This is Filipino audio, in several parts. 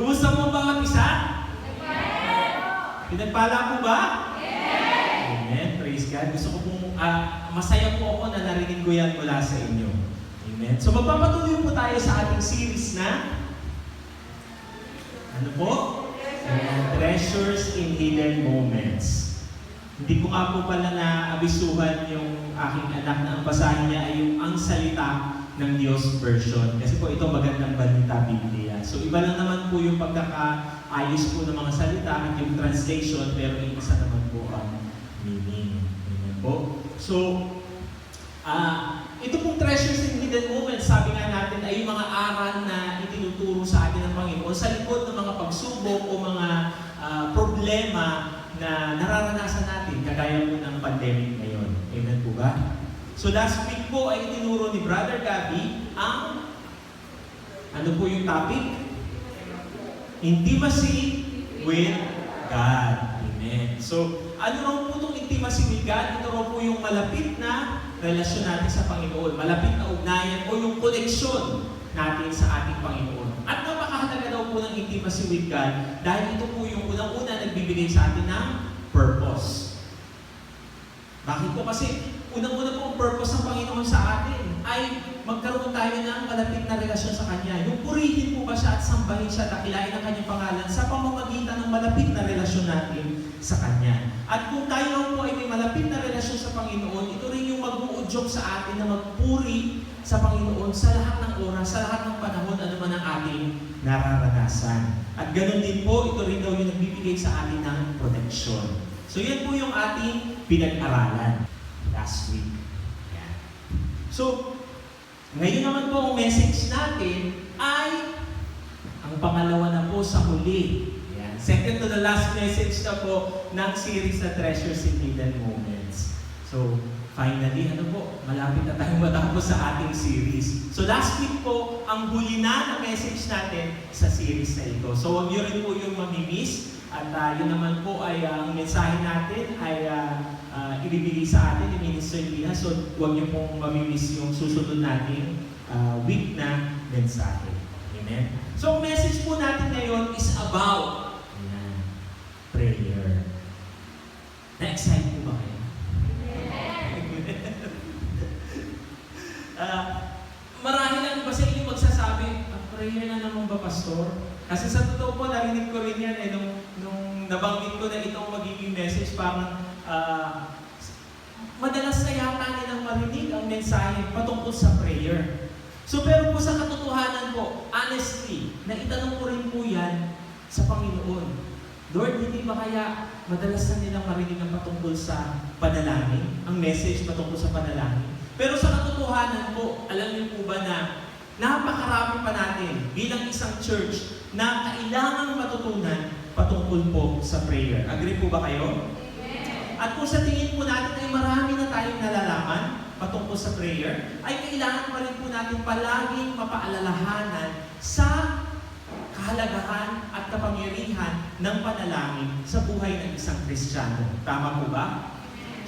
Kumusta po bawat isa? Pinagpala po ba? Amen. Praise God. Gusto ko pong, masaya po ako na narinig ko yan mula sa inyo. Amen. So magpapatuloy po tayo sa ating series na ano po? Treasures in Hidden Moments. Hindi ko nga po pala na-abisuhan yung aking anak na ang basahin niya ay yung Ang Salita ng Diyos version. Kasi po ito magandang balita Biblia. So iba lang naman po yung pagkakaayos po ng mga salita at yung translation, pero yung isa naman po ang meaning. Amen po. So, ito pong treasures in hidden moments, sabi nga natin, ay yung mga aral na itinuturo sa atin ng Panginoon sa likod ng mga pagsubok o mga problema na nararanasan natin, kagaya po ng pandemic ngayon. Amen po ba? So last week po ay itinuro ni Brother Gabby ang, ano po yung topic? Intimacy with God. Amen. So, ano raw po itong intimacy with God? Ito raw po yung malapit na relasyon natin sa Panginoon. Malapit na ugnayan o yung connection natin sa ating Panginoon. At napakahalaga daw po ng intimacy with God dahil ito po yung unang-una nagbibigay sa atin ng purpose. Bakit po? Kasi unang-una po ang purpose ng Panginoon sa atin ay magkaroon tayo ng malapit na relasyon sa Kanya. Yung purihin po ba siya at sambahin siya, dakilain ang Kanyang pangalan sa pamamagitan ng malapit na relasyon natin sa Kanya. At kung tayo po ay may malapit na relasyon sa Panginoon, ito rin yung mag-uudyok sa atin na magpuri sa Panginoon sa lahat ng oras, sa lahat ng panahon, ano man ang ating nararanasan. At ganun din po, ito rin daw yung nagbibigay sa atin ng protection. So yan po yung ating pinag-aralan last week. Yan. So, ngayon naman po ang message natin ay ang pangalawa na po sa huli. Yan. Second to the last message na po ng series na Treasures in Hidden Moments. So, finally, ano po, malapit na tayong matapos sa ating series. So last week po, ang huli na message natin sa series na ito. So huwag nyo rin po yung mamimiss. At yun naman po ay ang mensahe natin ay ibibigay sa atin ni Minister Lina. So huwag nyo pong mamimiss yung susunod nating week na mensahe. Amen? So ang message po natin ngayon is about prayer. Na-excite po ba kayo? Marahil lang ba sa inyo magsasabi, prayer na naman ba, Pastor? Kasi sa totoo po, narinig ko rin yan nung nabanggit ko na itong magiging message, parang madalas na yata nilang marinig ang mensahe patungkol sa prayer. So pero po sa katotohanan po, honestly, naitanong ko rin po yan sa Panginoon. Lord, hindi ba kaya madalas na nilang marinig ang patungkol sa panalangin? Ang message patungkol sa panalangin? Pero sa katotohanan po, alam niyo po ba na napakarami pa natin bilang isang church na kailangang matutunan patungkol po sa prayer. Agree po ba kayo? Amen. At kung sa tingin po natin ay marami na tayong nalalaman patungkol sa prayer, ay kailangan pa rin po natin palaging mapaalalahanan sa kahalagahan at kapangyarihan ng panalangin sa buhay ng isang Kristiyano. Tama po ba?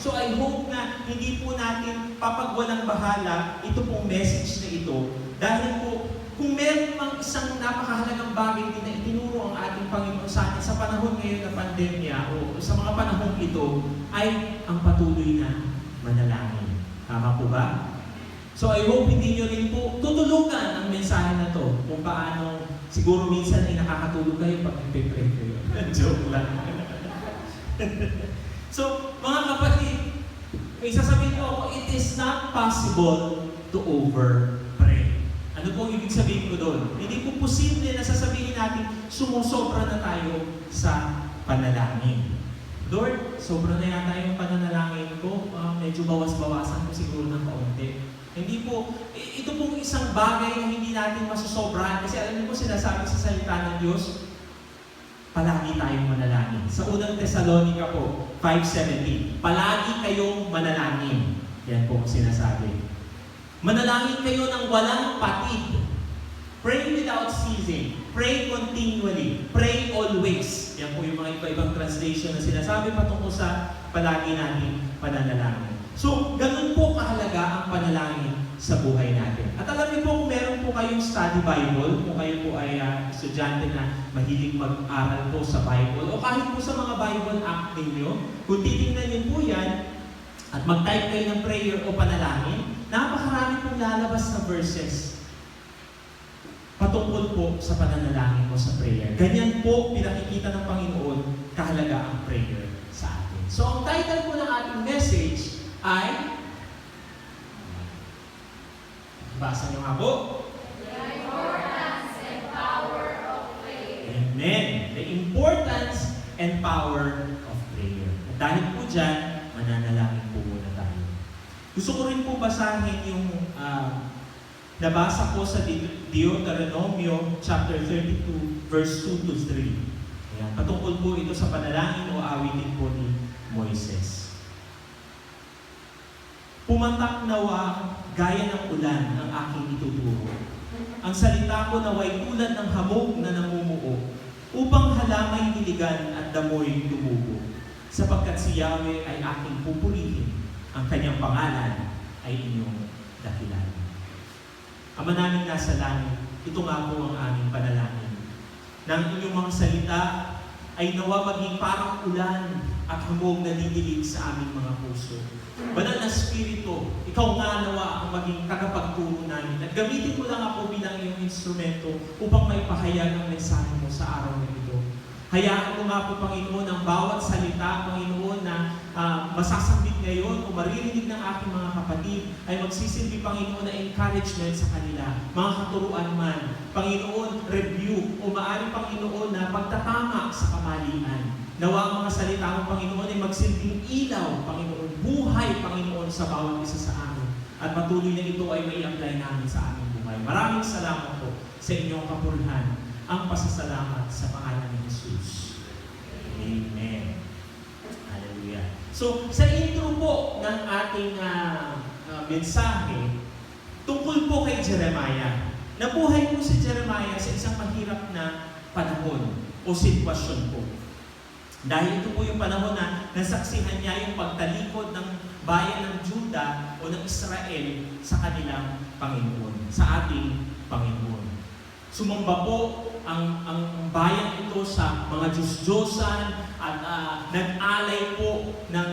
So I hope na hindi po natin papagwalang bahala ito pong message na ito dahil po kung meron mang isang napakahalagang bagay din na itinuro ang ating Panginoon sa atin sa panahon ngayon na pandemya o sa mga panahon ito ay ang patuloy na manalangin. Tama po ba? So I hope hindi nyo rin po tutulugan ang mensahe na to kung paano siguro minsan ay nakakatulog kayo pag nagpe-pray kayo. Joke lang. So, mga kapatid, may sasabihin ko ako, it is not possible to over-pray. Ano po ibig sabihin ko doon? Hindi po posible na sasabihin natin, sumusobra na tayo sa panalangin. Lord, sobra na yata yung pananalangin ko, medyo bawas-bawasan ko siguro ng kaunti. Hindi po, ito pong isang bagay na hindi natin masusobrahan. Kasi alam niyo po, sinasabi sa salita ng Diyos, palagi tayong manalangin. Sa unang Thessalonica po, 5:17, palagi kayong manalangin. Yan po ang sinasabi. Manalangin kayo ng walang patid. Pray without ceasing. Pray continually. Pray always. Yan po yung mga iba-ibang translation na sinasabi patungkol sa palagi nating pananalangin. So, ganun po kahalaga ang panalangin sa buhay natin. At alam niyo po, kung meron po kayong study Bible, kung kayo po ay estudyante na mahilig mag-aral po sa Bible, o kahit po sa mga Bible app ninyo, kung titingnan niyo po yan, at mag-type kayo ng prayer o panalangin, napakarami pong lalabas na verses patungkol po sa pananalangin o sa prayer. Ganyan po pinakikita ng Panginoon kahalaga ang prayer sa atin. So, ang title po ng ating message ay, basa niyo nga po, The importance and power of prayer. Amen. The importance and power of prayer. At dahil po dyan, mananalangin po muna tayo. Gusto ko rin po basahin yung nabasa ko sa Deuteronomio chapter 32, verse 2 to 3. Ayan. Patungkol po ito sa panalangin o awitin po ni Moises. Pumatak nawa gaya ng ulan ang aking ituturo. Ang salita ko naway tulad ng hamog na namumuo, upang halamay niligan at damoy tumubo. Sapagkat si Yahweh ay aking pupurihin, ang kanyang pangalan ay inyong dakilan. Ama namin nasa langit, ito nga po ang aming panalangin. Nang inyong mga salita ay nawa maging parang ulan at hamog na didilig sa aming mga puso. Banal na Espiritu, ikaw nga nawa ang maging tagapagturo namin. At gamitin mo lang ako bilang iyong instrumento upang maipahayag ang mensahe mo sa araw na ito. Hayaan mo nga po, Panginoon, ang bawat salita, Panginoon, na masasambit ngayon o maririnig ng aking mga kapatid ay magsisilbi, Panginoon, na encouragement sa kanila. Mga katuruan man, Panginoon, review o maaari, Panginoon, na pagtatama sa kamalian. Nawa ang mga salita mo, Panginoon, ay magsilbing ilaw, Panginoon, buhay, Panginoon, sa bawat isa sa amin. At patuloy na ito ay may apply namin sa aming buhay. Maraming salamat po sa inyong kapurihan, ang pasasalamat sa pangalan ni Jesus. Amen. Hallelujah. So, sa intro po ng ating mensahe, tungkol po kay Jeremiah. Nabuhay po si Jeremiah sa isang mahirap na panahon o sitwasyon po. Dahil ito po yung panahon na nasaksihan niya yung pagtalikod ng bayan ng Juda o ng Israel sa kanilang Panginoon, sa ating Panginoon. Sumamba po ang bayan ito sa mga Diyos-Diyosan at nag-alay po ng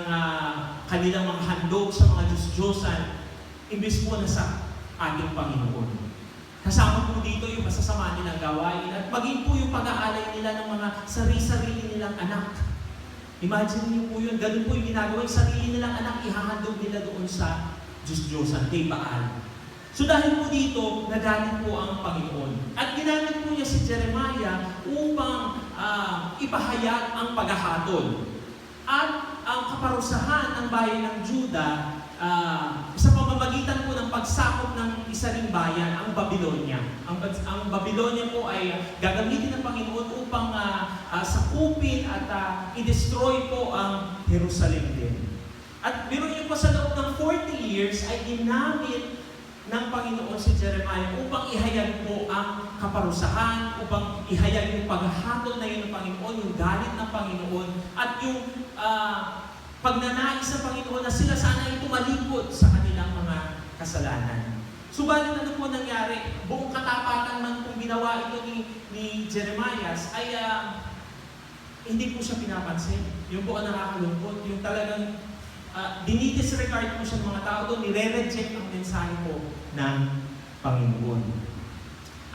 kanilang mga handog sa mga Diyos-Diyosan, imbes po na sa ating Panginoon. Kasama po dito yung masasama nilang gawain at maging po yung pag-aalay nila ng mga sarili-sarili nilang anak. Imagine niyo po yun, ganun po yung ginagawa, yung sarili nilang anak, ihahandog nila doon sa Diyos-Diyosan, kay Baal. So dahil po dito, nagalit po ang Panginoon. At ginamit po niya si Jeremiah upang ipahayag ang paghahatol. At ang kaparusahan ng bayan ng Juda sa pamamagitan po ng pagsakop ng isa ring bayan, ang Babylonia. Ang Babylonia po ay gagamitin ng Panginoon upang sakupin at i-destroy po ang Jerusalem din. At biro niyo po sa loob ng 40 years ay ginamit ng Panginoon si Jeremiah upang ihayag po ang kaparusahan, upang ihayag yung paghahatol na yun ng Panginoon, yung galit ng Panginoon, at yung pagnanais ng Panginoon na sila sana ay tumalikod sa kanilang mga kasalanan. Subalit ano po nangyari? Buong katapatan man kung ginawa ito ni Jeremiah ay hindi po siya pinapansin. Yung po ang nakakalungkot, yung talagang dinidisregard po siya ng mga tao doon, nire-reject ang mensahe po ng Panginoon.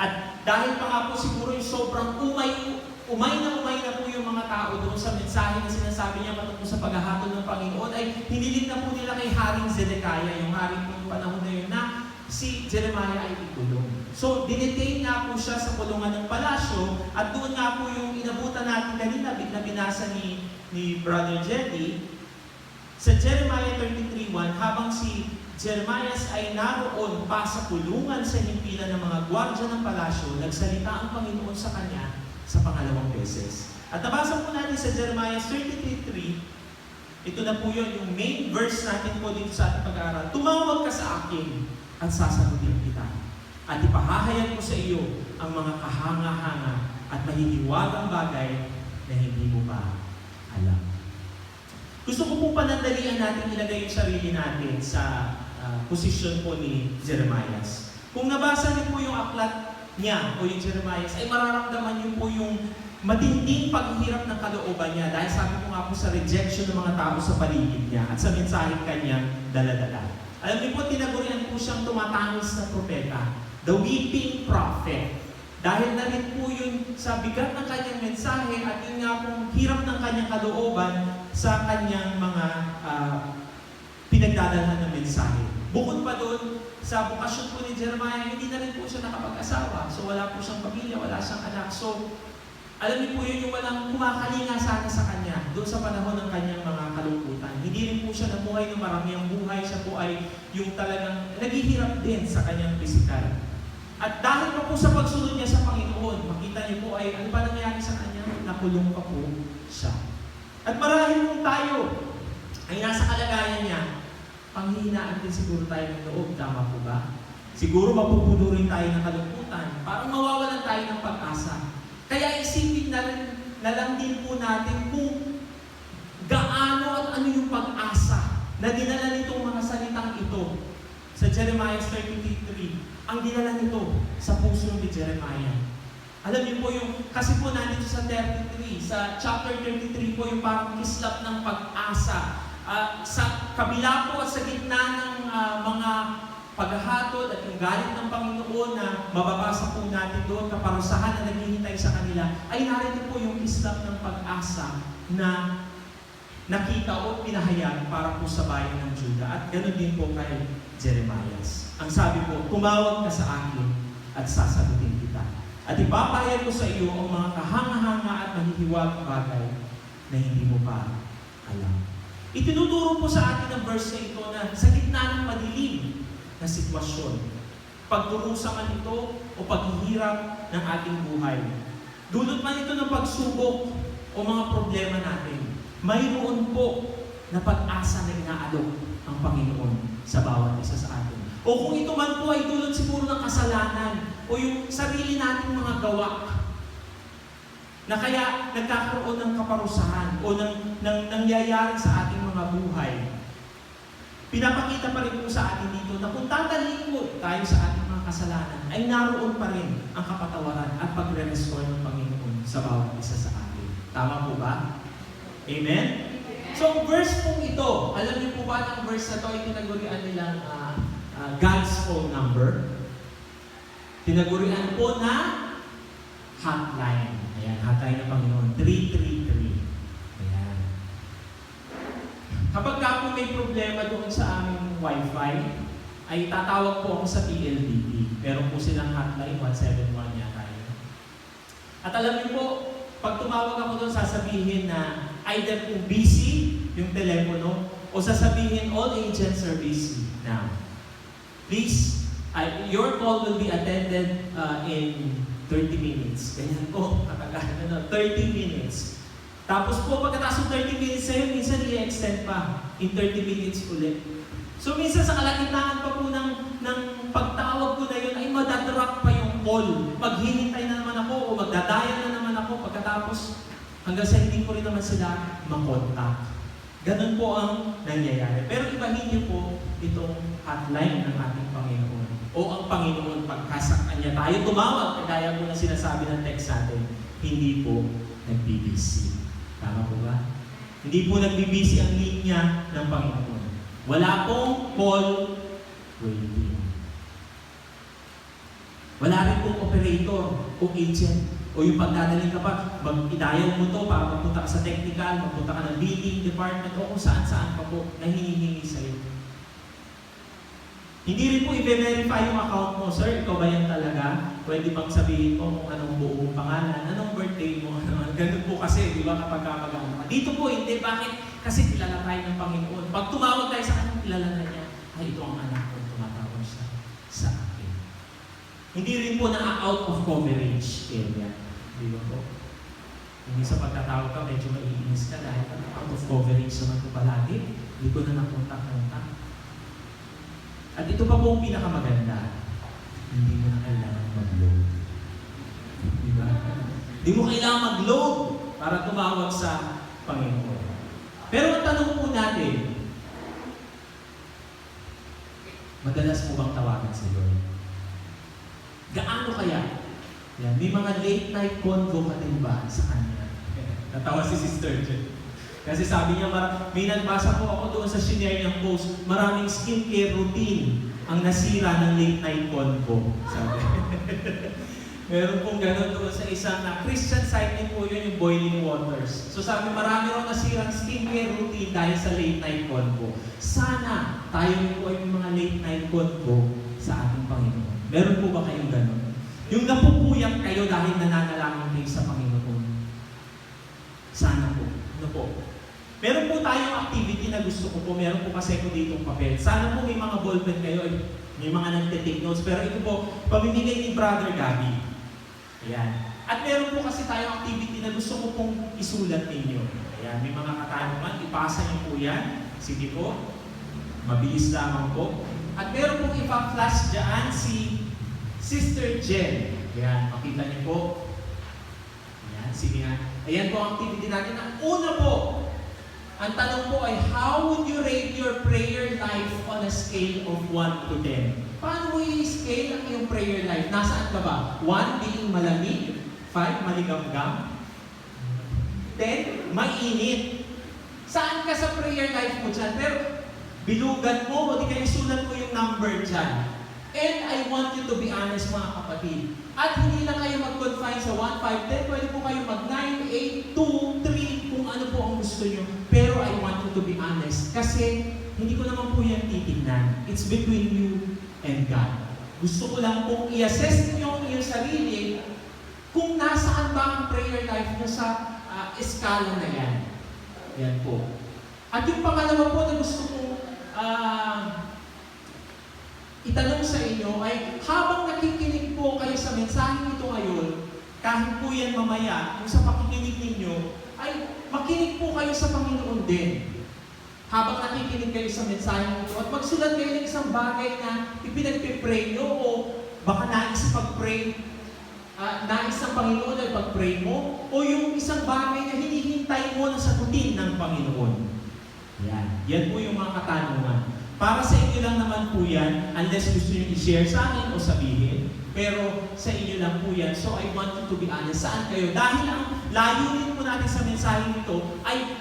At dahil pa nga po siguro yung sobrang umay na po yung mga tao doon sa mensahe na sinasabi niya patungkol sa paghahatol ng Panginoon, ay hiniling na po nila kay Haring Zedekiah, yung haring po yung panahon na yun, na si Jeremiah ay ikulong. So, dinetain nga po siya sa kulungan ng palasyo, at doon nga po yung inabutan natin kanina, na binasa ni Brother Jetty, sa Jeremiah 33:1, habang si Jeremiah ay naroon pa sa kulungan sa himpilan ng mga gwardya ng palasyo, nagsalita ang Panginoon sa kanya sa pangalawang beses. At nabasa po natin sa Jeremiah 33:3, ito na po yun, yung main verse natin po dito sa ating pag-aaral. Tumawag ka sa akin at sasagutin kita. At ipahahayag ko sa iyo ang mga kahanga-hanga at mahihiwagang bagay na hindi mo pa alam. Gusto ko pong panandalian natin ilagay yung sarili natin sa posisyon po ni Jeremiah. Kung nabasa niyo po yung aklat niya o yung Jeremiah, ay mararamdaman niyo po yung matinding paghihirap ng kalooban niya dahil sabi ko nga po sa rejection ng mga tao sa paligid niya at sa mensaheng kanyang daladala. Alam niyo po, tinagurian po siyang tumatangis na propeta, the weeping prophet. Dahil na rin po yun sa bigat ng kanyang mensahe at yun nga pong hirap ng kanyang kalooban sa kanyang mga pinagdadalhan ng mensahe. Bukod pa doon, sa bukasyon po ni Jeremiah, hindi na rin po siya nakapag-asawa. So wala po siyang pamilya, wala siyang anak. So, alam niyo po yun yung walang kumakalinga sana sa kanya doon sa panahon ng kanyang mga kalungkutan. Hindi rin po siya namuhay ng marami ang buhay. Siya po ay yung talagang naghihirap din sa kanyang pisikal. At dahil pa po sa pagsunod niya sa Panginoon, makita niyo po ay ano pa nangyari sa kanya? Nakulong pa po siya. At marahil kung tayo ay nasa kalagayan niya, panghihinaan din siguro tayo ng loob. Tama po ba? Siguro mapupuno rin tayo ng kalungkutan. Parang mawawalan tayo ng pag-asa. Kaya isipin na lang din po natin kung gaano at ano yung pag-asa na dinala nitong mga salitang ito. Sa Jeremiah 33, ang dinala nito sa puso ni Jeremiah. Alam niyo po yung, kasi po nandito sa 33, sa chapter 33 po yung parang kislap ng pag-asa. Sa kabila po at sa gitna ng mga paghahatod at yung galit ng Panginoon na mababasa po natin doon, kaparusahan na naghihintay sa kanila, ay narito po yung kislap ng pag-asa na nakita o pinahayag para po sa bayan ng Juda. At ganoon din po kay Jeremiah. Ang sabi po, tumawag ka sa akin at sasagutin kita. At ipapahayag ko sa iyo ang mga kahanga-hanga at mahihiwagang bagay na hindi mo pa alam. Itinuturo po sa atin ang verse na ito na sa gitna ng madilim na sitwasyon, pagdurusa man ito o paghihirap ng ating buhay, dulot man ito ng pagsubok o mga problema natin, mayroon po na pag-asa na inaalok ang Panginoon sa bawat isa sa atin. O kung ito man po ay dulot siguro ng kasalanan o yung sarili nating mga gawa, na kaya nagkakaroon ng kaparusahan o nangyayari sa ating mga buhay. Pinapakita pa rin po sa atin dito na kung tatalikod tayo sa ating mga kasalanan, ay naroon pa rin ang kapatawaran at pagre-restore ng Panginoon sa bawat isa sa atin. Tama po ba? Amen? So, verse pong ito, alam niyo po ba ng verse na ito ay tinagurian nilang God's phone number? Tinagurian po na hotline. Ayan, hotline ng Panginoon. 333. Ayan. Kapag ka po may problema doon sa aming wifi, ay tatawag po ako sa PLDT. Meron po silang hotline, 171 yata yun. At alam niyo po, pag tumawag ako doon, sasabihin na either kung busy yung telepono, o sasabihin all agents are busy now. Please, your call will be attended in 30 minutes. Ganyan po, katagal 30 minutes. Tapos po, pagkatapos ng 30 minutes sa'yo, minsan i-extend pa in 30 minutes ulit. So minsan sa kalagitnaan pa po ng pagtawag ko na yun, ay madadrop pa yung call. Maghihintay na naman ako o magdadial na naman ako pagkatapos hanggang sa hindi ko rin naman sila makontak. Ganun po ang nangyayari. Pero ibahin niyo po itong hotline ng ating Panginoon. O ang Panginoon, pagkasaktan niya tayo tumawag, kagaya po na sinasabi ng text natin, hindi po nagbibisi. Tama po ba? Hindi po nagbibisi ang linya ng Panginoon. Wala pong call waiting. Wala rin pong operator o agent o yung pagdadaling ka pa, mag-idayan mo to para magpunta ka sa technical, magpunta ka ng billing department o kung saan-saan pa po na hinihingi sa'yo. Hindi rin po i-verify yung account mo, sir, ikaw ba yan talaga? Pwede bang sabihin mo kung anong buong pangalan, anong birthday mo, ganun po kasi, di ba, kapag mag-account ka. Dito po, hindi, bakit? Kasi kilala tayo ng Panginoon. Pag tumawag tayo sa kanyang, kilala na niya, ay ito ang anak ko, tumatawag siya sa akin. Hindi rin po na out of coverage area. Di ba po? Hindi sa pagkatawag ka, medyo maiinis ka dahil out of coverage naman ko palagi. Hindi ko na nakontak-kontak. At ito pa po ang pinakamaganda. Hindi mo na kailangan mag-load. Di ba? Hindi mo kailangan mag-load para tumawag sa Panginoon. Pero ang tanong po natin, madalas mo bang tawagan si Lord? Gaano kaya? Yan, may mga late night convo ka din ba sa Kanya? Natawa si Sister Jen. Kasi sabi niya, may nagbasa po ako doon sa shinare niyang post, maraming skincare routine ang nasira ng late night convo. Sabi. Meron pong gano'n doon sa isang Christian site din po yun, yung Boiling Waters. So sabi, marami raw nasirang skincare routine dahil sa late night convo. Sana tayo rin po ay may mga late night convo sa ating Panginoon. Meron po ba kayong gano'n? Yung napupuyat kayo dahil nananalangin kayo sa Panginoon. Sana po. Ano po? Meron po tayong activity na gusto ko po. Meron po kasi ko ditong papel. Sana po may mga ballpen kayo. May mga nagtitake notes. Pero ito po, pamimigay ni Brother Gabby. Ayan. At meron po kasi tayong activity na gusto ko pong isulat ninyo. Ayan. May mga katanungan. Ipasa niyo po yan. Sige po. Mabilis lamang po. At meron pong ipa-flash dyan si Sister Jen. Ayan. Makita niyo po. Ayan. Sige nga. Ayan po ang activity natin. Ang una po, ang tanong po ay, how would you rate your prayer life on a scale of 1 to 10? Paano mo i-scale ang iyong prayer life? Nasaan ka ba? 1 being malamig, 5 maligamgam, 10 mainit. Saan ka sa prayer life mo dyan? Pero bilugan mo o di kaya sulat mo yung number dyan. And I want you to be honest mga kapatid. At hindi na kayo mag-confine sa 1, 5, 10. Pwede po kayo mag-9, 8, 2, 3, kung ano po ang gusto nyo. Pero I want you to be honest. Kasi hindi ko naman po yan titignan. It's between you and God. Gusto ko lang pong i-assess niyo ang iyong sarili kung nasaan ba ang prayer life nyo sa eskala na yan. Yan po. At yung pangalawa po na gusto kong itanong sa inyo ay, habang nakikinig po kayo sa mensaheng ito ngayon, kahit po yan mamaya, kung sa pakikinig ninyo, ay makinig po kayo sa Panginoon din. Habang nakikinig kayo sa mensaheng ito, at magsulat kayo ng isang bagay na ipinagpipray nyo o baka nais pag-pray, nais ng Panginoon ay pag-pray mo, o yung isang bagay na hinihintay mo na sagutin ng Panginoon. Yan. Yan po yung mga katanungan. Para sa inyo lang naman po yan, unless gusto nyo i-share sa akin o sabihin, pero sa inyo lang po yan. So I want you to be honest. Saan kayo? Dahil ang layunin po natin sa mensaheng ito ay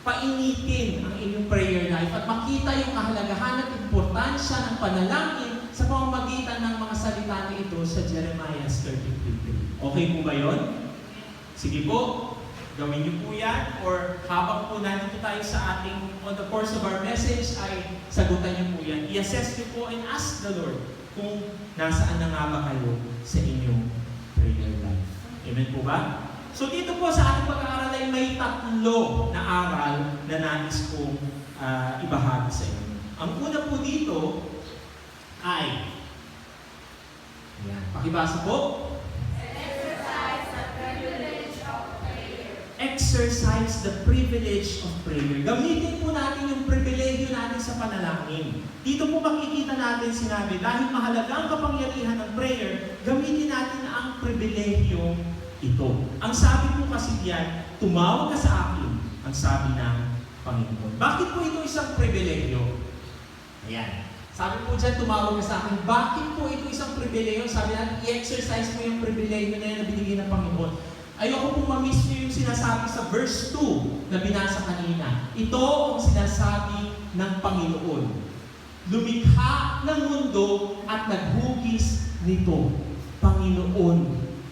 painitin ang inyong prayer life at makita yung kahalagahan at importansya ng panalangin sa pamamagitan ng mga salita na ito sa Jeremiah 33. Okay po ba yun? Sige po. Gawin niyo po yan, or habang po nandito tayo sa ating, on the course of our message, ay sagutan niyo po yan. I-assess niyo po and ask the Lord kung nasaan na nga ba kayo sa inyong prayer life. Amen po ba? So dito po sa ating pag-aaral ay may 3 na aral na nais kong ibahagi sa inyo. Ang una po dito ay, yan, pakibasa po. Exercise the privilege of prayer. Gamitin po natin yung pribilehiyo natin sa panalangin. Dito po makikita natin sinabi, dahil mahalaga ang kapangyarihan ng prayer, gamitin natin ang pribilehiyo ito. Ang sabi po kasi diyan, tumawag ka sa akin, ang sabi ng Panginoon. Bakit po ito isang pribilehiyo? Ayan. Sabi po dyan, tumawag ka sa akin. Bakit po ito isang pribilehiyo? Sabi natin, i-exercise mo yung pribilehiyo na yan na binigay ng Panginoon. Ayoko pong mamiss niyo yung sinasabi sa verse 2 na binasa kanina. Ito ang sinasabi ng Panginoon. Lumikha ng mundo at naghugis nito. Panginoon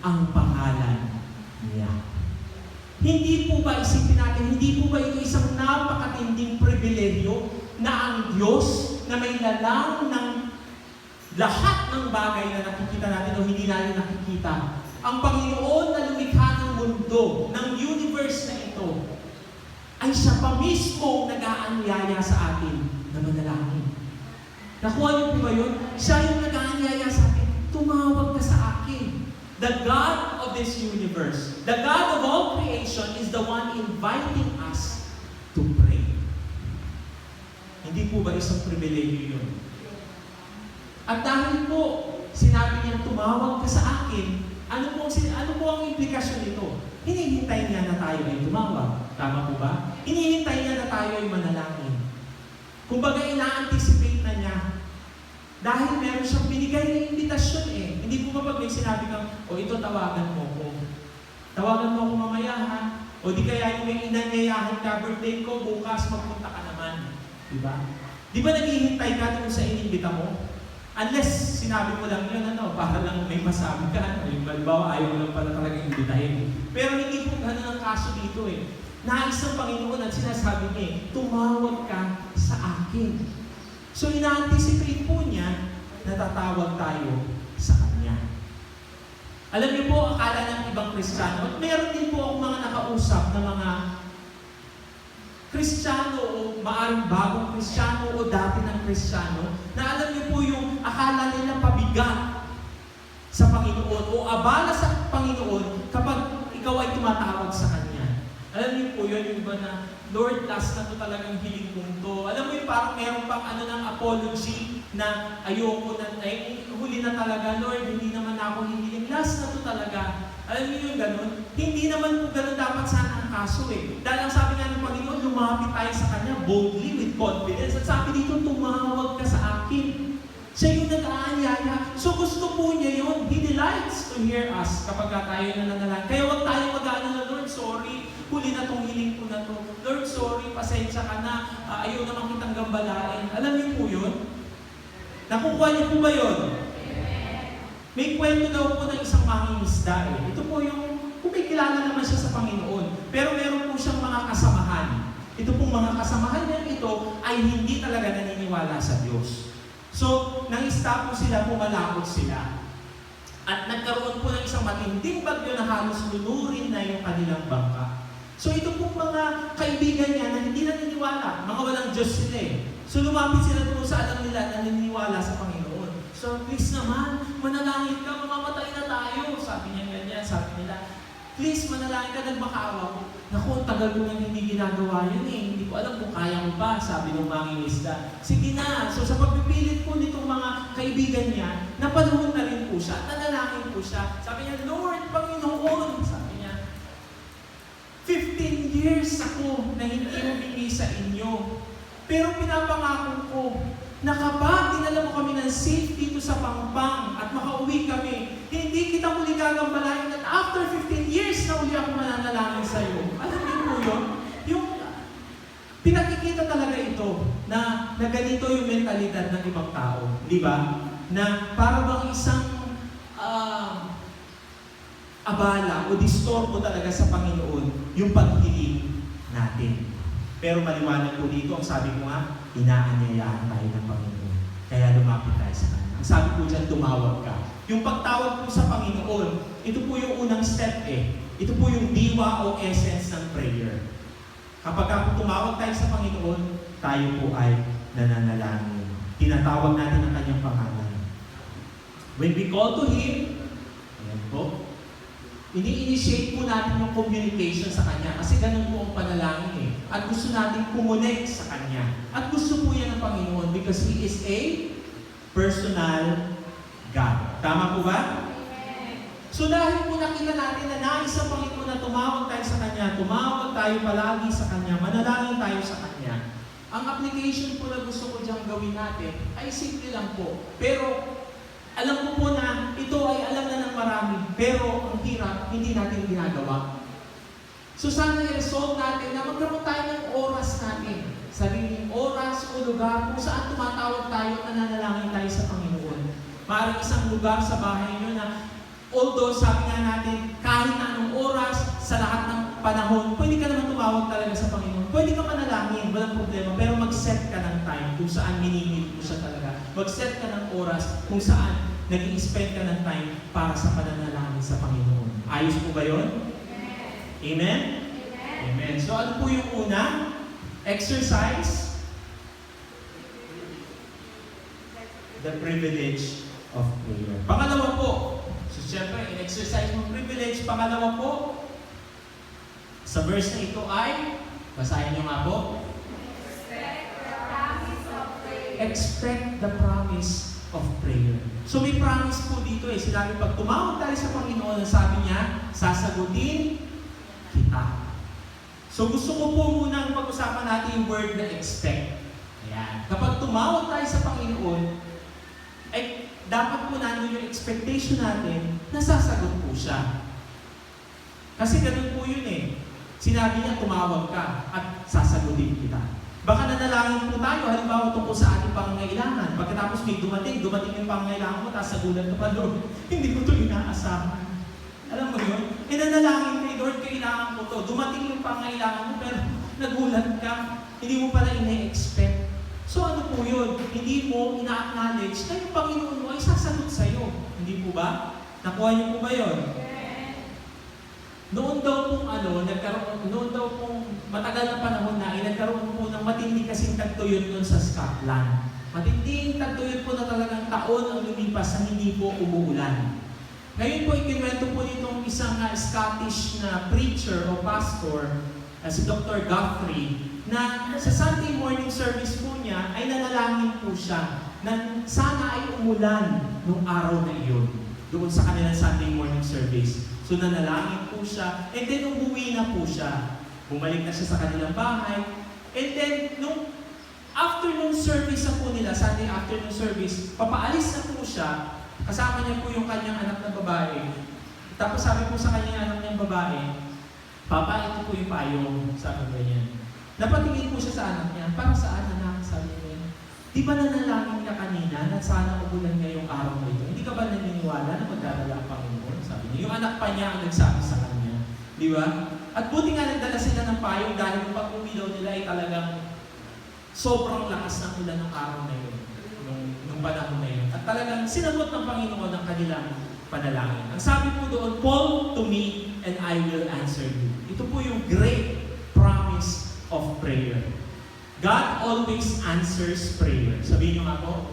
ang pangalan niya. Hindi po ba, isipin natin, hindi po ba ito isang napakatinding pribilehiyo na ang Diyos na may lalang ng lahat ng bagay na nakikita natin o hindi natin nakikita, ang Panginoon na lumikha ng mundo, ng universe na ito, ay siya pa mismo nag-aanyaya sa atin na manalangin. Nakuha niyo po ba yun? Siya yung nag-aanyaya sa atin, tumawag ka sa akin. The God of this universe, the God of all creation is the one inviting us to pray. Hindi po ba isang pribilehiyo yun? At dahil po, sinabi niya, tumawag ka sa akin, ano po ang implikasyon nito? Hinihintay niya na tayo ay tumawag. Tama po ba? Hinihintay tayo ay manalangin. Kumbaga, ina-anticipate na niya. Dahil meron siyang binigay na imbitasyon eh. Hindi po ba pag may sinabi kang, o ito tawagan mo ko. Tawagan mo ako mamaya ha. O di kaya yung may inanyayahan ka, birthday ko, bukas magpunta ka naman. Diba? Di ba naghihintay ka dun sa inimbita mo? Unless sinabi mo lang yun, para lang may masabi ka. Yung halimbawa, ayaw mo lang pala talaga imbitahin. Pero hindi po gano'n ang kaso dito eh. Nais ng Panginoon at sinasabi niya, tumawag ka sa akin. So ina-anticipate po niya na tatawag tayo sa Kanya. Alam niyo po, akala ng ibang Kristiyano, at meron din po akong mga nakausap na mga Kristiyano o maaaring bagong Kristiyano o dati ng Kristiyano, na alam niyo po yung akala nila pabigat sa Panginoon o abala sa Panginoon kapag ikaw ay tumatawag sa Kanya. Alam niyo po yun, yung iba na, Lord, last na to talagang hiling kong to. Alam mo yung parang meron pang ng apology na ayoko na, huli na talaga, Lord, hindi naman ako hihiling. Last na to talaga. Alam niyo yung ganun? Hindi naman po ganun dapat sana ang kaso eh. Dahil ang sabi nga ng Panginoon, lumapit tayo sa Kanya boldly with confidence. At sabi dito, tumawag ka sa akin. Siya yung nag-aanyaya. So gusto po niya yun. He delights to hear us kapag tayo nananalang. Kaya huwag tayo mag-ano na, Lord, sorry. Huli na tong hiling ko na to. Lord, sorry, pasensya ka na. Ayaw naman kitang gambalain. Alam niyo po yun? Nakukuha niyo po ba yun? May kwento daw po ng isang mangingisda eh. Ito po yung, kung may kilala naman siya sa Panginoon. Pero meron po siyang mga kasamahan. Ito pong mga kasamahan niya ito ay hindi talaga naniniwala sa Diyos. So, nang-stop po sila, pumalakot sila. At nagkaroon po ng isang matinding bagyo na halos lunurin na yung kanilang bangka. So ito pong mga kaibigan niya na hindi naniniwala, mga walang Diyos sila eh. So lumapit sila doon sa alam nila na naniniwala sa Panginoon. So please naman, manalangin ka, mamamatay na tayo. Sabi niya ganyan, sabi nila, please manalangin ka, nagmakaawa ko. Naku, ang tagal ko nang hindi ginagawa yun eh. Hindi ko alam kung kaya ko pa, sabi ng mangingisda. Sige na. So sa pagpipilit po nitong mga kaibigan niya, napaluhon na rin po siya, nanalangin po siya. Sabi niya, Lord, Panginoon, sabi niya, 15 years ako na hindi humingi sa inyo. Pero pinapangako ko na kapag dinala mo kami ng safe dito sa Pampang at makauwi kami, hindi kita muli gagambalain at after 15 years na uli ako mananalangin sa iyo. Alam niyo po yun? Yung pinakikita talaga ito na ganito yung mentalidad ng ibang tao. Di ba? Na para bang isang abala o distorbo talaga sa Panginoon yung paghiling natin. Pero maliwanag po dito, ang sabi ko nga, inaanyayahan tayo ng Panginoon. Kaya lumapit tayo sa Kanya. Ang sabi po dyan, tumawag ka. Yung pagtawag po sa Panginoon, ito po yung unang step eh. Ito po yung diwa o essence ng prayer. Kapag po tumawag tayo sa Panginoon, tayo po ay nananalangin. Tinatawag natin ang Kanyang pangalan. When we call to Him, ayan po, ini-initiate po natin yung communication sa Kanya kasi ganun po ang panalangin eh. At gusto natin kumonect sa Kanya. At gusto po yan ng Panginoon because He is a personal God. Tama po ba? So dahil po nakita natin na nais ang Panginoon na tumawag tayo sa Kanya, tumawag tayo palagi sa Kanya, manalangin tayo sa Kanya, ang application po na gusto ko diyang gawin natin ay simple lang po. Pero alam ko po na ito ay alam na ng marami, pero ang hirap, hindi natin ginagawa. So sana i-resolve natin na magkaroon tayo ng oras natin. Sariling oras o lugar kung saan tumatawag tayo at nananalangin tayo sa Panginoon. Maaaring isang lugar sa bahay nyo na although sabi nga natin, kahit na anong oras, sa lahat ng panahon, pwede ka naman tumawag talaga sa Panginoon. Pwede ka manalangin, walang problema, pero mag-set ka ng time kung saan minimit mo siya talaga. Mag-set ka ng oras kung saan nag-i-spend ka ng time para sa pananalangin sa Panginoon. Ayos po ba yun? Amen? Amen. So ano po yung una? Exercise the privilege of prayer. Pangalawa po, so siyempre, in-exercise mo privilege. Pangalawa po, sa verse na ito ay, basahin niyo nga po, expect the promise of prayer. So may promise po dito eh. Sinabi pag tumawag tayo sa Panginoon, sabi niya, sasagutin kita. So gusto ko po munang pag-usapan natin ating word na expect. Ayan. Kapag tumawag tayo sa Panginoon, ay dapat po nandun yung expectation natin na sasagot po siya. Kasi ganun po yun eh. Sinabi niya, tumawag ka at sasagutin kita. Baka nanalangin po tayo, halimbawa tungkol sa ating pangangailangan. Pagkatapos may dumating yung pangangailangan mo, tapos sagulan ka pa, Lord, hindi ko ito inaasahan. Alam mo yun? Nanalangin kay Lord, kailangan ko to. Dumating yung pangangailangan mo, pero nagulat ka. Hindi mo pala ina-expect. So ano po yun? Hindi mo ina-acknowledge na yung Panginoon mo ay sasagot sa'yo. Hindi po ba? Nakuha niyo po ba yun? Noon daw pong matagal na panahon na, nagkaroon po ng matindi kasing tagtuyot doon sa Scotland. Matinding tagtuyot po na talagang taon ang lumipas na hindi po umuulan. Ngayon po, ikinwento po nitong isang Scottish na preacher o pastor, si Dr. Guthrie, na sa Sunday morning service po niya ay nanalangin po siya na sana ay umulan nung araw na iyon doon sa kanilang Sunday morning service. So nanalangin po siya, and then umuwi na po siya. Bumalik na siya sa kanilang bahay. And then, nung afternoon service na po nila, Sunday afternoon service, papaalis na po siya, kasama niya po yung kanyang anak na babae. Tapos sabi po sa kanyang anak niyang babae, Papa, ito po yung payong, sabi niya. Napatingin po siya sa anak niya, para saan anak, sabi niya. Di ba nanalangin ka kanina na sana umulan ngayong araw na ito? Hindi ka ba naniniwala na magdadala ang Panginoon? Sabi niya. Yung anak pa niya ang nagsabi sa kanya. Di ba? At buti nga nagdala sila ng payong dahil yung pag-uwi daw nila ay talagang sobrang lakas ng ulan ng araw na yun. Nung panahon na yun. At talagang sinagot ng Panginoon ang kanilang panalangin. Ang sabi po doon, call to me and I will answer you. Ito po yung great promise of prayer. God always answers prayer. Sabihin niyo nga po,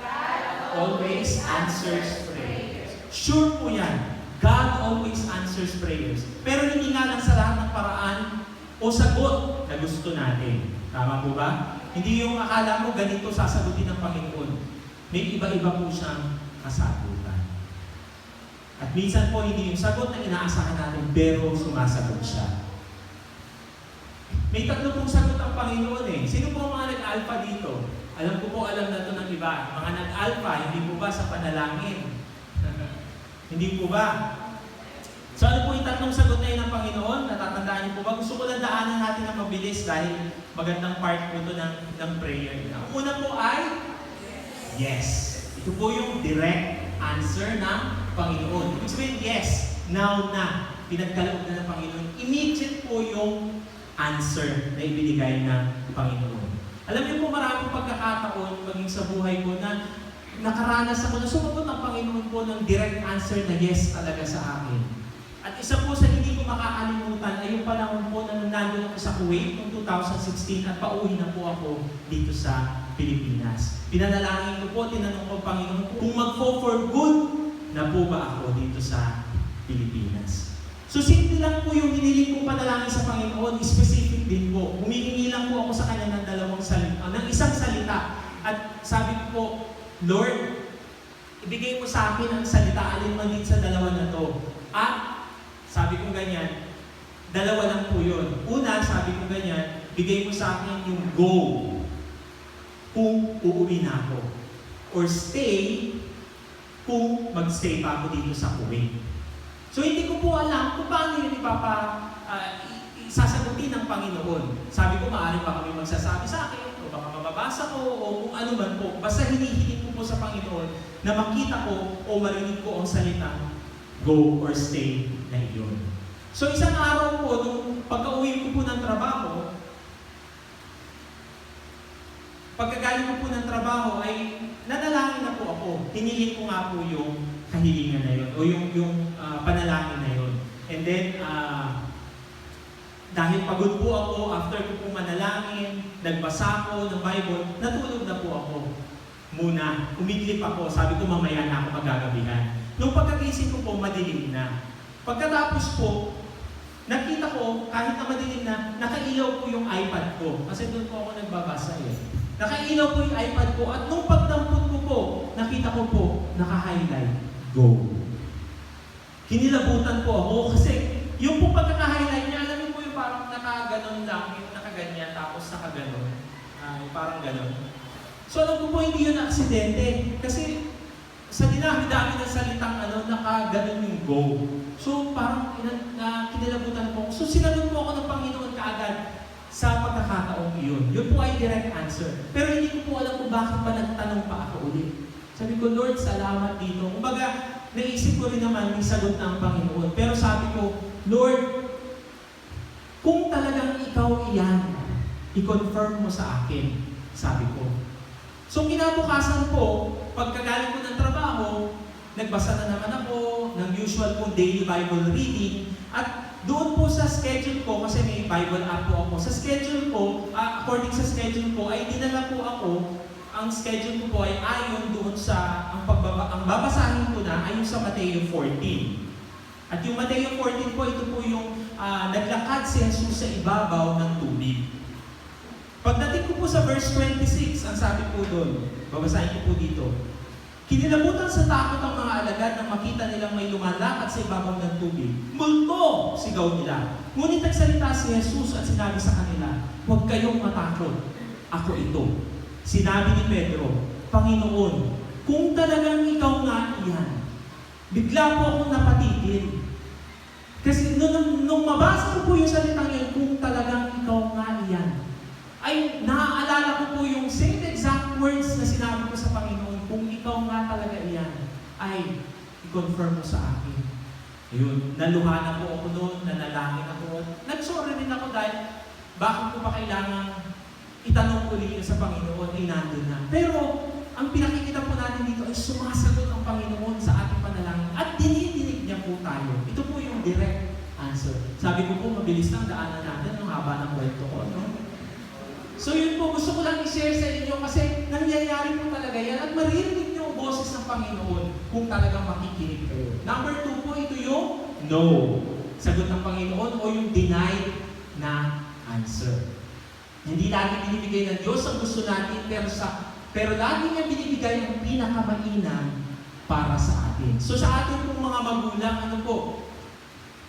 God always answers prayers. Sure po yan. God always answers prayers. Pero hindi nga lang sa lahat ng paraan o sagot na gusto natin. Tama po ba? Hindi yung akala mo ganito sasagutin ng Panginoon. May iba-iba po siyang kasagutan. At minsan po hindi yung sagot na inaasahan natin, pero sumasagot siya. May tatlo pong sagot ang Panginoon eh. Sino po ang mga nag-alpha dito? Alam ko po, alam na ito ng iba. Mga nag-alpha, hindi po ba sa panalangin? Hindi po ba? So ano po yung tatlong sagot na yun ng Panginoon? Natatandaan niyo po ba? Gusto ko lang daanan natin na mabilis dahil magandang part po ito ng prayer. Ang una po ay yes. Ito po yung direct answer ng Panginoon. Ibig sabihin, yes, now na. Pinagkaloob na ng Panginoon. Immediate po yung answer na ibinigay ng Panginoon. Alam niyo po, maraming pagkakataon maging sa buhay ko na nakaranas ako na sumagot ng Panginoon po ng direct answer na yes talaga sa akin. At isa po sa hindi ko makakalimutan ay yung panahon po na nandun ako sa Kuwait noong 2016 at pauwi na po ako dito sa Pilipinas. Pinanalangin ko po, tinanong ko Panginoon kung mag-for good na po ba ako dito sa Pilipinas. So simple lang po yung hiniling kong panalangin sa Panginoon, specific din po. Humihingi lang po ako sa Kanya ng isang salita. At sabi ko po, Lord, ibigay mo sa akin ang salita, alin man din sa dalawa na to. At sabi ko ganyan, dalawa lang po yun. Una, sabi ko ganyan, bigay mo sa akin yung go kung uuwi na ako. Or stay kung magstay pa ako dito sa Kuwait. So hindi ko po alam kung paano yun sasagutin ng Panginoon. Sabi ko, maaari ba kami magsasabi sa akin, o baka mababasa ko, o kung ano man po. Basta hinihiling ko po sa Panginoon na makita ko o marinig ko ang salitang go or stay na iyon. So isang araw po, nung pagka-uwi ko po ng trabaho, pagkagaling ko po ng trabaho ay nanalangin na po ako. Hiniling ko nga po yung kahilingan na yun o yung panalangin na yun. And then, dahil pagod po ako, after ko po manalangin, nagbasa ko ng Bible, natulog na po ako. Muna, umidlip ako, sabi ko mamaya na ako magagabihan. Nung pagkagising ko po, madilim na. Pagkatapos po, nakita ko, kahit na madilim na, nakailaw po yung iPad ko. Kasi doon po ako nagbabasa eh. Nakailaw po yung iPad ko at nung pagdampot ko po, nakita ko po, naka-highlight, go. Kinilabutan po ako kasi yung po pagkaka-highlight niya, alam niyo po yung parang nakaganon lang, yung nakaganyan, tapos nakaganon. Parang ganon. So alam ko po, hindi yun aksidente. Kasi sa dinami-dami ng salitang nakaganon yung go. So parang kinilabutan po. So sinagot po ako ng Panginoon kaagad sa pagkakataong iyon. Yun po ay direct answer. Pero hindi ko po alam kung bakit pa nagtanong pa ako ulit. Sabi ko, Lord, salamat dito. Kumbaga, naisip ko rin naman, may sagot na ang Panginoon. Pero sabi ko, Lord, kung talagang ikaw iyan, i-confirm mo sa akin, sabi ko. So kinabukasan po, pagkagaling ko ng trabaho, nagbasa na naman ako ng usual kong daily Bible reading, at doon po sa schedule ko, kasi may Bible app po ako, sa schedule ko, according sa schedule ko, ay dinala po ako, ang schedule ko po ay ayon doon sa, ang babasahin ko na ayon sa Mateo 14. At yung Mateo 14 po, ito po yung naglakad si Jesus sa ibabaw ng tubig. Pagdating ko po sa verse 26, ang sabi po doon, babasahin ko po dito, kinilabutan sa takot ang mga alagad nang makita nilang may lumalakad sa ibabaw ng tubig. Multo! Sigaw nila. Ngunit nagsalita si Jesus at sinabi sa kanila, huwag kayong matakot. Ako ito. Sinabi ni Pedro, Panginoon, kung talagang ikaw nga iyan, bigla po akong napatigil. Kasi nung mabasa ko po yung salitang yun, kung talagang ikaw nga iyan, ay naaalala ko po yung same exact words na sinabi ko sa Panginoon, kung ikaw nga talaga iyan, ay i-confirm mo sa akin. Ayun, naluha na po ako noon, nanalangin ako, nagsorry rin ako dahil bakit ko pa kailangan itanong ulit sa Panginoon, ay nandun na. Pero, ang pinakikita po natin dito ay sumasagot ang Panginoon sa ating panalangin at dinidinig niya po tayo. Ito po yung direct answer. Sabi ko po, mabilis lang daanan natin ang haba ng kwento ko, no? So yun po, gusto ko lang i-share sa inyo kasi nangyayari po talaga yan at maririnig niyo ang boses ng Panginoon kung talagang makikinig kayo. Number 2 po, ito yung no. Sagot ng Panginoon o yung denied na answer. Hindi lagi binibigay ng Diyos ang gusto natin, pero lagi niya binibigay ang pinakamainam para sa atin. So sa ating pong mga magulang,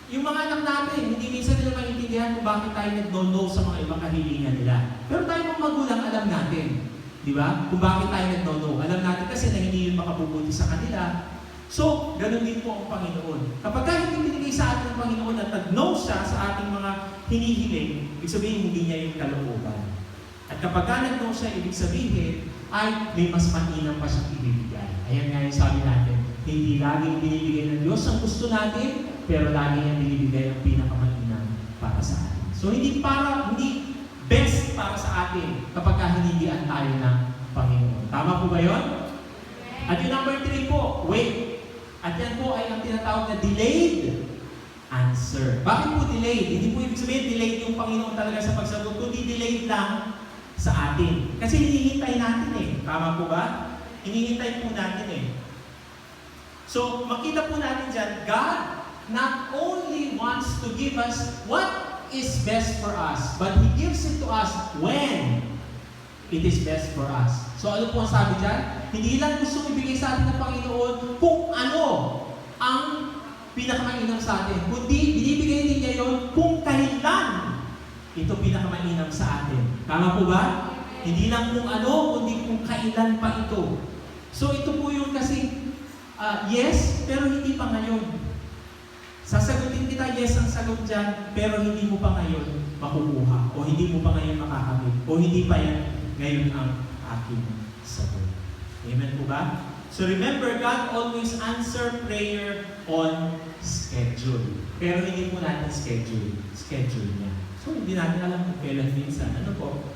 yung mga anak natin, hindi minsan nila maintindihan kung bakit tayo nag-no sa mga ibang kahilingan nila. Pero tayo mga magulang, alam natin. Di ba? Kung bakit tayo nag-no. Alam natin kasi na hindi yun makabubuti sa kanila. So, ganun din po ang Panginoon. Kapag hindi binigay sa atin ng Panginoon at nag-no siya sa ating mga hinihiling, ibig sabihin hindi niya yung kalooban. At kapag nag-no siya, ibig sabihin ay may mas mainam pa siyang ibibigay. Ayan nga yung sabi natin, hindi laging binibigay ng Diyos ang gusto natin, pero lagi niyang binibigay ang pinakamainam para sa atin. So hindi best para sa atin kapag hinindihan tayo ng Panginoon. Tama po ba yun? At yung number 3 po, wait. At yan po ay ang tinatawag na delayed answer. Bakit po delayed? Hindi po ibig sabihin delayed yung Panginoon talaga sa pagsagot, kundi delayed lang sa atin. Kasi hinihintay natin eh. Tama po ba? Hinihintay po natin eh. So, makita po natin dyan, God not only wants to give us what is best for us, but He gives it to us when it is best for us. So ano po ang sabi dyan? Hindi lang gusto ibigay sa atin ng Panginoon kung ano ang pinakamainam sa atin, kundi binibigay din niya yun kung kailan ito pinakamainam sa atin. Tama po ba? Hindi lang kung ano, kundi kung kailan pa ito. So ito po yung kasi, yes, pero hindi pa ngayon. Sasagutin kita, yes ang sagot dyan, pero hindi mo pa ngayon makukuha, o hindi mo pa ngayon makakamit, o hindi pa yan ngayon ang aking sagot. Amen po ba? So remember, God always answer prayer on schedule. Pero hindi po natin schedule niya. So hindi natin alam kung kailan minsan. Ano po?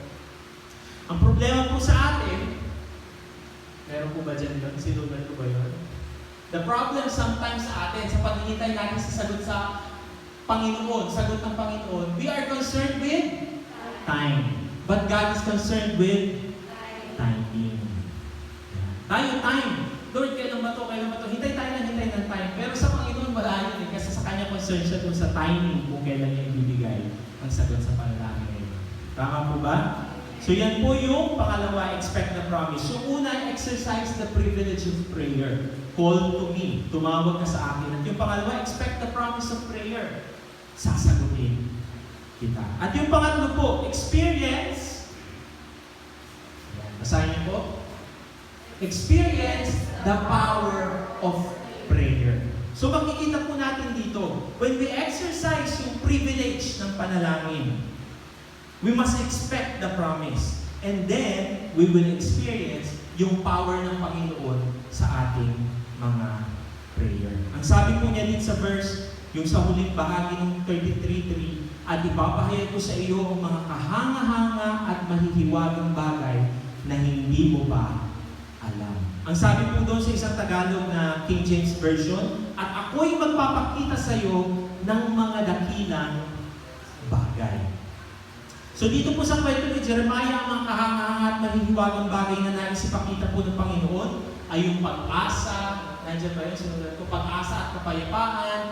Ang problema po sa atin, meron po ba dyan yun? Sinugan ko ba yun? The problem sometimes sa atin, sa paghihintay natin sa sagot sa Panginoon, sagot ng Panginoon, we are concerned with time. But God is concerned with timing. Tayo, time. Lord, kailan ba ito? Hintay tayo ng time. Pero sa Panginoon, wala yun. Kasi sa Kanya concern siya dun sa timing kung kailan niya ibibigay ang sagot sa panalangin. Tama po ba? So yan po yung pangalawa, expect the promise. So una, exercise the privilege of prayer. Call to me. Tumawag ka sa akin. At yung pangalawa, expect the promise of prayer. Sasagutin. kita. At yung pangatlo po, experience. Ayan, basahin niyo po. Experience the power of prayer. So makikita po natin dito, when we exercise yung privilege ng panalangin, we must expect the promise. And then, we will experience yung power ng Panginoon sa ating mga prayer. Ang sabi po niya din sa verse, yung sa huling bahagi ng 33:3, at ipapahayag ko sa iyo ang mga kahanga-hanga at mahihiwagang bagay na hindi mo ba alam. Ang sabi po doon sa isang Tagalog na King James Version, at ako'y magpapakita sa iyo ng mga dakilang bagay. So dito po sa kwento ni Jeremiah, ang mga kahanga-hanga at mahihiwagang bagay na nais ipakita po ng Panginoon ay yung pag-asa, nandiyan ba yun? Sinulat ko, pag-asa at kapayapaan,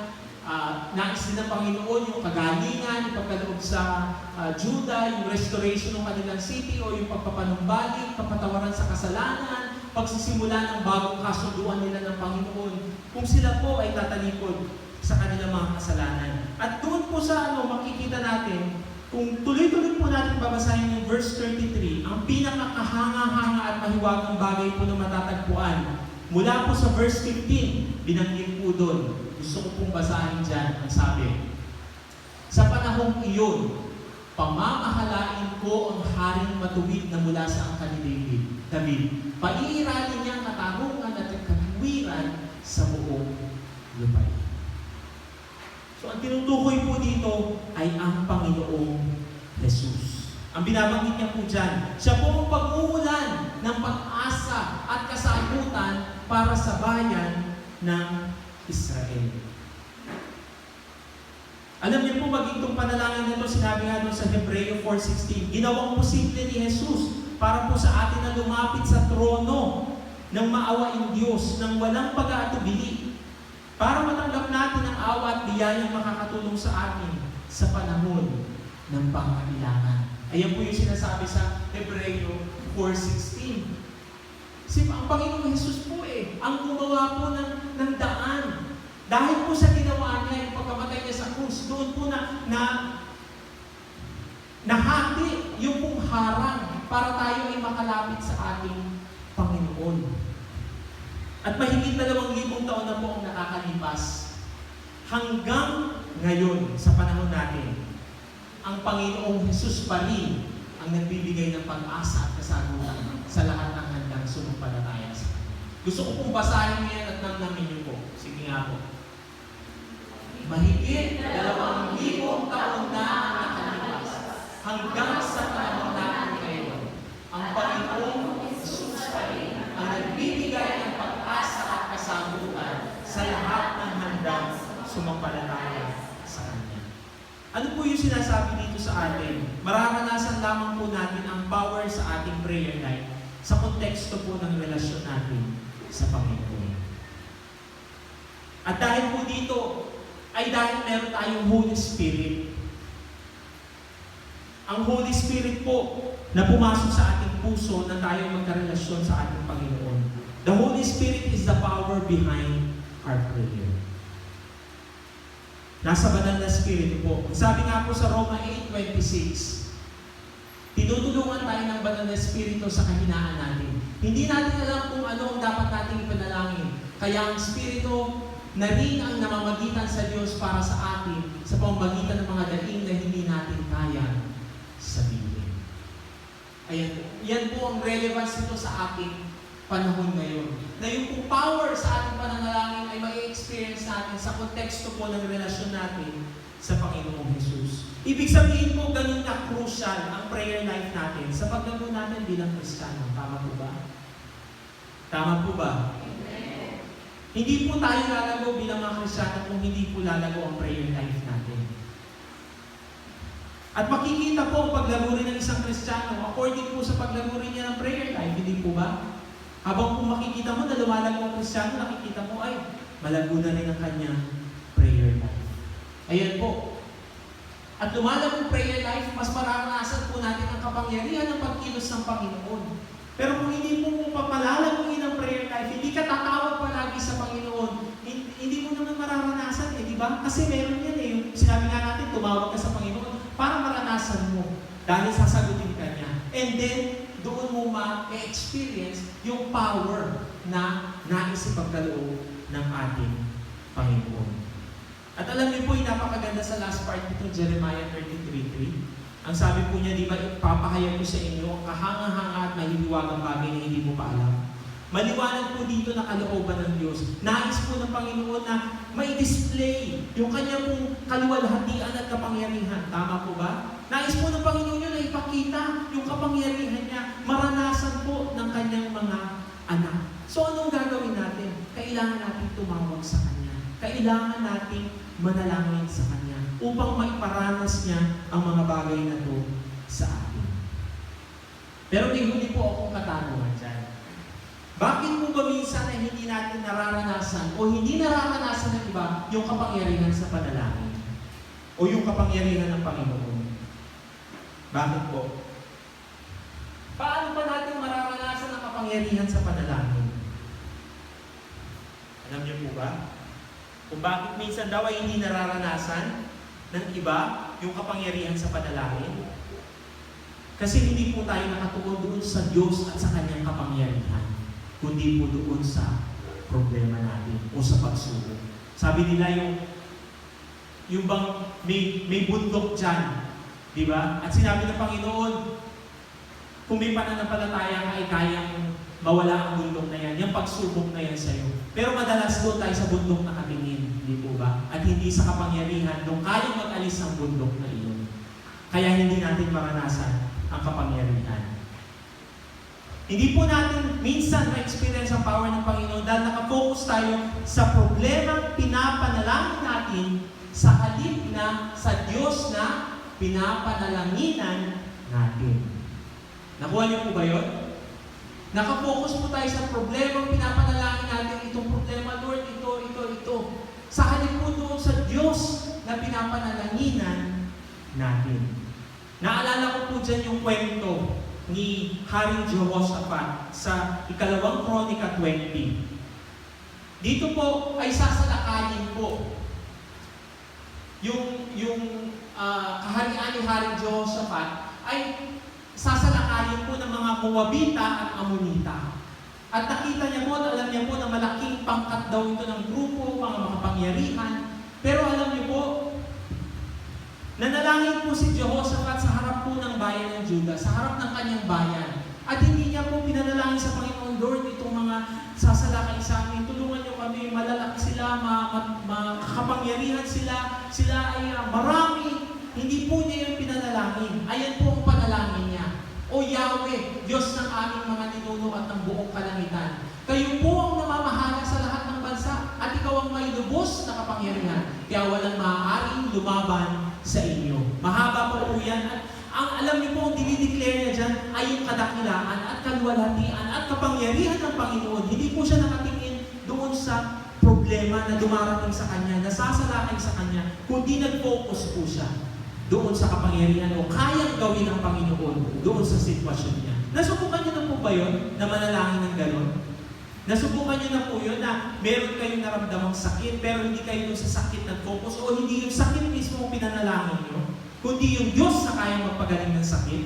nais din ng Panginoon yung kagalingan, yung pagkaloob sa Judah, yung restoration ng kanilang city o yung pagpapanumbalik, kapatawaran sa kasalanan, pagsisimula ng bagong kasunduan nila ng Panginoon kung sila po ay tatalikod sa kanilang mga kasalanan. At doon po sa makikita natin, kung tuloy-tuloy po natin babasahin yung verse 33, ang pinakakahanga-hanga at mahiwagang bagay po na matatagpuan. Mula po sa verse 15, binanggit po doon. Gusto ko pong basahin dyan. Ang sabi, sa panahong iyon, pamamahalain ko ang haring matuwid na mula sa angka ni David. Paiiralin niya ang katarungan at katuwiran sa buong lupain. So ang tinutukoy po dito ay ang Panginoong Jesus. Ang binabanggit niya po dyan, siya po ang pag-uulan ng pag-asa at kasagutan para sa bayan ng Israel. Alam niyo po, maging itong panalangin nito, sinabi nga doon sa Hebreo 4:16, ginawang posible ni Jesus para po sa atin na lumapit sa trono ng maawaing Diyos ng walang pag-aatubili, para matanggap natin ang awa at biyayang makakatulong sa atin sa panahon ng pangangailangan. Ayan po yung sinasabi sa Hebreo 4:16. Ang Panginoong Jesus po ang gumawa po ng daan. Dahil po sa ginawa niya, yung pagkamatay niya sa krus, doon po nahati yung pong harang para tayo ay makalapit sa ating Panginoon. At mahigit 2,000 taon na po ang nakakalipas. Hanggang ngayon, sa panahon natin, ang Panginoong Jesus pa rin ang nagbibigay ng pag-asa at kasagutan sa lahat ng handang sumumpalataya sa Kanya. Gusto ko pong basahin niya at namnamin niyo po. Sige nga po. Mahigit 2,000 taon na ang nakalipas. Hanggang sa panahon natin ngayon, ang Panginoong Jesus pa rin ang nagbibigay ng pag-asa at kasagutan sa lahat ng handang sumampalataya sa Kanya. Ano po yung sinasabi dito sa atin? Mararanasan lamang po natin ang power sa ating prayer life sa konteksto po ng relasyon natin sa Panginoon. At dahil po dito, ay dahil meron tayong Holy Spirit. Ang Holy Spirit po na pumasok sa ating puso na tayo magkarelasyon sa ating Panginoon. The Holy Spirit is the power behind our prayer. Nasa banal na Espiritu po. Sabi nga po sa Roma 8:26, tinutulungan tayo ng banal na Espiritu sa kahinaan natin. Hindi natin alam kung ano ang dapat nating ipanalangin. Kaya ang Espiritu na rin ang namamagitan sa Diyos para sa atin sa pamamagitan ng mga daing na hindi natin kaya sabihin. Ayan, yan po ang relevance nito sa ating panahon ngayon. Na yung power sa ating pananalangin ay mai-experience natin sa konteksto po ng relasyon natin sa Panginoong Jesus. Ibig sabihin po, ganun na crucial ang prayer life natin sa paglago natin bilang Kristiyano. Tama po ba? Tama po ba? Hindi po tayo lalago bilang mga Kristiyano kung hindi po lalago ang prayer life natin. At makikita po ang paglago rin ng isang Kristiyano according po sa paglago rin niya ng prayer life, hindi po ba? Habang kung makikita mo na lumalago ang Kristiyano, nakikita mo ay malago na rin ang kanyang prayer life. Ayan po. At lumalago ang prayer life, mas mararanasan po natin ang kapangyarihan ng pagkilos ng Panginoon. Pero kung hindi mo papalalaguin ang prayer life, hindi ka tatawag palagi sa Panginoon, hindi mo naman mararanasan di ba? Kasi meron yan yung sinabi nga natin, tumawag ka sa Panginoon, para maranasan mo. Dahil sasagutin ka niya. And then, doon mo ma-experience yung power na nais ipagkaloob ng ating Panginoon. At alam niyo po, yung napakaganda sa last part nito, Jeremiah 33:3. Ang sabi po niya, di ba, ipapahayag ko sa inyo ang kahanga-hanga at mahihiwagang bagay na hindi mo pa alam. Maliwanag po dito na kalooban ng Diyos. Nais po ng Panginoon na may display yung kanyang pong kaluwalhatian at kapangyarihan. Tama po ba? Nais po ng Panginoon yun na ipakita yung kapangyarihan niya, maranasan po ng kanyang mga anak. So anong gagawin natin? Kailangan natin tumawag sa Kanya. Kailangan natin manalangin sa Kanya upang maiparanas niya ang mga bagay na to sa atin. Pero may huli po akong katanungan dyan. Bakit po ba minsan ay hindi natin nararanasan o hindi nararanasan ng iba yung kapangyarihan sa panalangin? O yung kapangyarihan ng Panginoon? Bakit po? Paano pa natin mararanasan ang kapangyarihan sa panalangin? Alam niyo po ba? Kung bakit minsan daw ay hindi nararanasan ng iba yung kapangyarihan sa panalangin? Kasi hindi po tayo nakatuon doon sa Diyos at sa Kanyang kapangyarihan, kundi po doon sa problema natin o sa pagsubok. Sabi nila yung bang may bundok dyan, di ba? At sinabi ng Panginoon, kung may pananampalataya ka ay kayang mawala ang bundok na yan, yung pagsubok na yan sa'yo. Pero madalas doon tayo sa bundok nakatingin, di po ba? At hindi sa kapangyarihan nung kayang mag-alis ang bundok na iyon. Kaya hindi natin maranasan ang kapangyarihan. Hindi po natin minsan ma-experience ang power ng Panginoon dahil nakafocus tayo sa problemang pinapanalangin natin sa halip na sa Diyos na pinapanalanginan natin. Nakuha niyo po ba yun? Nakafocus po tayo sa problemang pinapanalangin natin. Itong problema, Lord, ito. Sa halip po doon sa Diyos na pinapanalanginan natin. Naalala ko po dyan yung kwento ni Haring Jehoshaphat sa ikalawang Kronika 20. Dito po ay sasalakayin po yung kaharian ni Haring Jehoshaphat ay sasalakayin po ng mga Moabita at Amonita. At nakita niya po, alam niya po na malaking pangkat daw ito ng grupo, mga makapangyarihan. Pero alam niyo po, nanalangin po si Jehoshaphat sa harap po ng bayan ng Juda, sa harap ng kanyang bayan. At hindi niya po pinanalangin sa Panginoon, Lord, itong mga sasalakay sa amin, tulungan niyo kami, malalaki sila, makakapangyarihan sila ay marami. Hindi po niya yung pinanalangin. Ayan po ang panalangin niya. O Yahweh, Diyos ng aming mga ninuno at ng buong kalangitan. Kayo po ang namamahala sa lahat ng bansa at ikaw ang may lubos na kapangyarihan. Kaya walang maaaring lumaban sa inyo. Mahaba po yan. At ang alam niyo po, ang dinideclare niya dyan ay yung kadakilaan at kaluwalhatian at kapangyarihan ng Panginoon. Hindi po siya nakatingin doon sa problema na dumarating sa kanya, nasasalakay sa kanya, kundi nag-focus po siya doon sa kapangyarihan o kayang gawin ng Panginoon doon sa sitwasyon niya. Nasubukan niyo na po ba yun na manalangin ng gano'n? Nasubukan niyo na po yun na meron kayong naramdamang sakit pero hindi kayo doon sa sakit nag-focus o hindi yung sakit mismo ang pinanalangin niyo, kundi yung Diyos na kayang magpagaling ng sakit?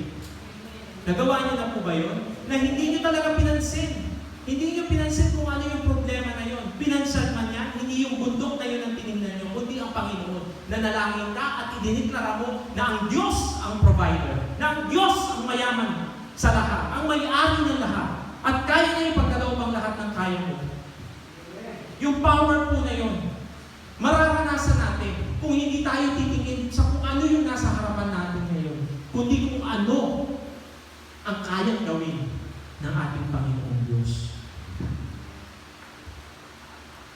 Nagawa niyo na po ba yun? Na hindi niyo talaga pinansin. Hindi niyo pinansin kung ano yung problema na yun. Pinansin man yan, hindi yung bundok na yun ang tinignan niyo, kundi ang Panginoon. Nanalangin ka at idineklara mo na ang Diyos ang provider, na ang Diyos ang mayaman sa lahat, ang may-ari ng lahat, at kaya niya ipagkaloob ang lahat ng kaya mo. Yung power po na yun, mararanasan natin kung hindi tayo titingin sa kung ano yung nasa harapan natin ngayon, kundi kung ano ang kayang gawin ng ating Panginoong Diyos.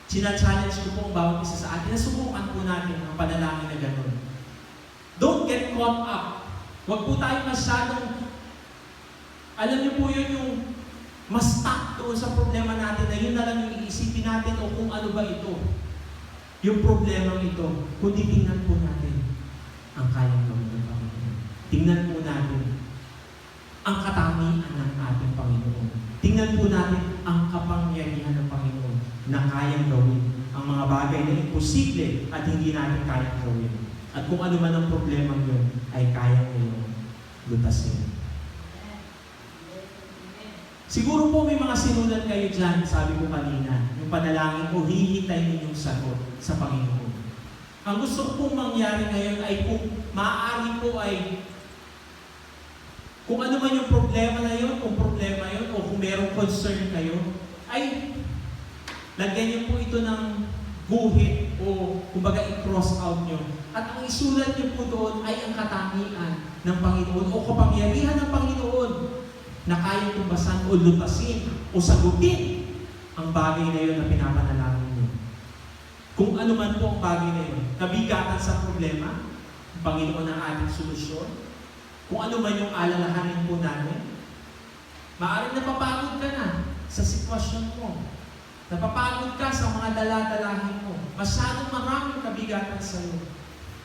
Sina-challenge ko po ang bawat isa sa atin na subukan po natin ang panalangin na gano'n. Don't get caught up. Huwag po tayo masyadong, alam niyo po yun yung mas stuck doon sa problema natin na yun na lang yung iisipin natin o kung ano ba ito. Yung problema ito, kundi tingnan po natin ang kayang gawin ng Panginoon. Tingnan po natin ang katangian ng ating Panginoon. Tingnan po natin ang kapangyarihan ng Panginoon na kayang gawin ang mga bagay na imposible at hindi natin kayang gawin. At kung ano man ang problema yun, ay kaya nyo lutasin. Siguro po may mga sinulat kayo dyan, sabi ko kanina, yung panalangin o hihintay ninyong sagot sa Panginoon. Ang gusto ko pong mangyari ngayon ay kung maaari po ay kung ano man yung problema na yun, kung problema yun, o kung merong concern kayo, ay lagyan niyo po ito ng guhit o kumbaga i-cross out nyo. At ang isulat niyo po doon ay ang katangian ng Panginoon o kapangyarihan ng Panginoon na kayang tumbasan o lutasin o sagutin ang bagay na yun na pinapanalangin niyo. Kung ano man po ang bagay na yun, nabigatan sa problema, ang Panginoon ang ating solusyon. Kung ano man yung alalahanin po natin, maaaring napapagod ka na sa sitwasyon mo. Napapagod ka sa mga dala-dalahin mo. Masyadong maraming kabigatan sa iyo.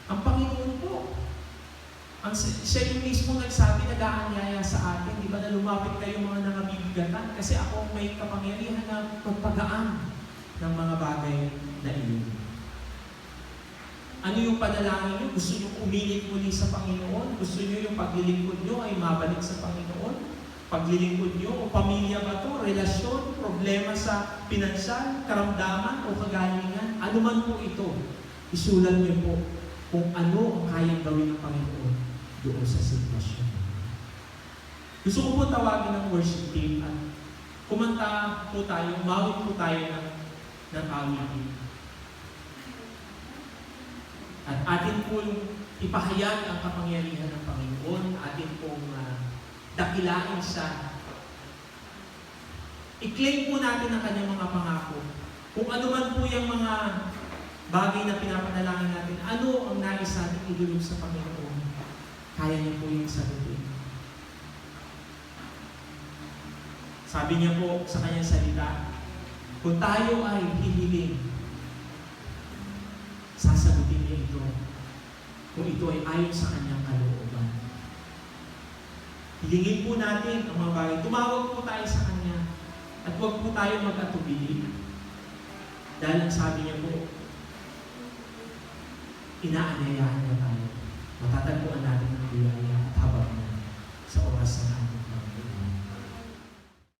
Ang Panginoon po, siya yung mismo nagsabi, nag-aanyaya sa atin, di ba, na lumapit kayo mga nangabibigatan kasi ako may kapangyarihan na magpagaan ng mga bagay na iyon. Ano yung panalangin nyo? Gusto nyo umilit muli sa Panginoon? Gusto nyo yung paglilingkod nyo ay mabalik sa Panginoon? Paglilingkod nyo o pamilya ba to? Relasyon? Problema sa pinansyal? Karamdaman o kagalingan? Ano man po ito, isulat nyo po kung ano ang kayang gawin ng Panginoon doon sa sitwasyon. Gusto ko po tawagin ng worship team at kumanta po tayo, umawit po tayo ng awitin. At atin pong ipahayag ang kapangyarihan ng Panginoon, atin pong dakilain siya. I-claim po natin ang kanyang mga pangako. Kung ano man po yung mga bagay na pinapanalangin natin, ano ang nais natin idulog sa Panginoon, kaya niya po yung sagutin. Sabi niya po sa kanyang salita, kung tayo ay hihiling, sasagutin niya ito kung ito ay ayon sa kanyang kalooban. Hilingin po natin ang mga bagay. Tumawag po tayo sa kanya at huwag po tayo mag-atubili. Dahil ang sabi niya po, inaanyayahan na tayo. Matatagpuan natin ang biyaya at habang na sa oras na natin.